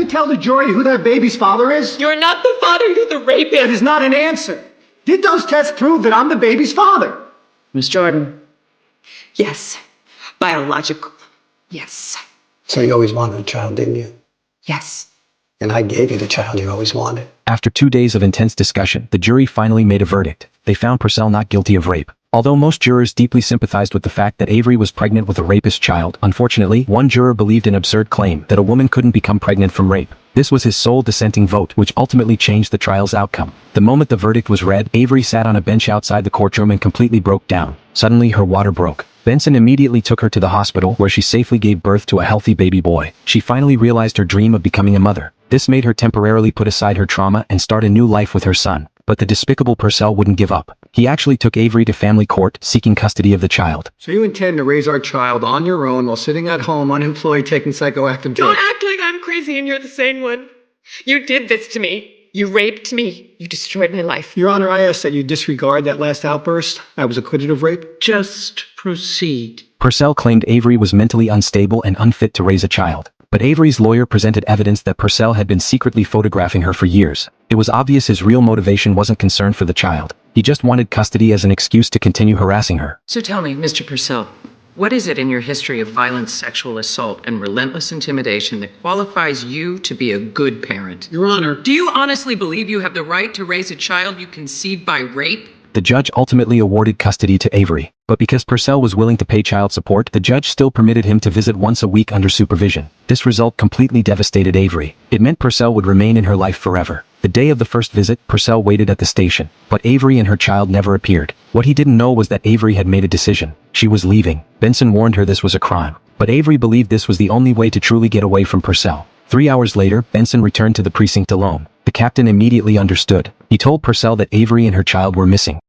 you tell the jury who that baby's father is? You're not the father, you're the rapist. That is not an answer. Did those tests prove that I'm the baby's father? Miss Jordan. Yes. Biological. Yes. So you always wanted a child, didn't you? Yes. And I gave you the child you always wanted. After 2 days of intense discussion, the jury finally made a verdict. They found Purcell not guilty of rape. Although most jurors deeply sympathized with the fact that Avery was pregnant with a rapist child, unfortunately, one juror believed an absurd claim that a woman couldn't become pregnant from rape. This was his sole dissenting vote, which ultimately changed the trial's outcome. The moment the verdict was read, Avery sat on a bench outside the courtroom and completely broke down. Suddenly, her water broke. Benson immediately took her to the hospital, where she safely gave birth to a healthy baby boy. She finally realized her dream of becoming a mother. This made her temporarily put aside her trauma and start a new life with her son. But the despicable Purcell wouldn't give up. He actually took Avery to family court, seeking custody of the child. So you intend to raise our child on your own while sitting at home unemployed taking psychoactive Don't drugs? act like I'm crazy and you're the sane one. You did this to me. You raped me. You destroyed my life. Your Honor, I ask that you disregard that last outburst. I was acquitted of rape. Just proceed. Purcell claimed Avery was mentally unstable and unfit to raise a child. But Avery's lawyer presented evidence that Purcell had been secretly photographing her for years. It was obvious his real motivation wasn't concern for the child. He just wanted custody as an excuse to continue harassing her. So tell me, Mr. Purcell, what is it in your history of violent sexual assault and relentless intimidation that qualifies you to be a good parent? Your Honor. Do you honestly believe you have the right to raise a child you conceived by rape? The judge ultimately awarded custody to Avery. But because Purcell was willing to pay child support, the judge still permitted him to visit once a week under supervision. This result completely devastated Avery. It meant Purcell would remain in her life forever. The day of the first visit, Purcell waited at the station. But Avery and her child never appeared. What he didn't know was that Avery had made a decision. She was leaving. Benson warned her this was a crime. But Avery believed this was the only way to truly get away from Purcell. 3 hours later, Benson returned to the precinct alone. The captain immediately understood. He told Purcell that Avery and her child were missing.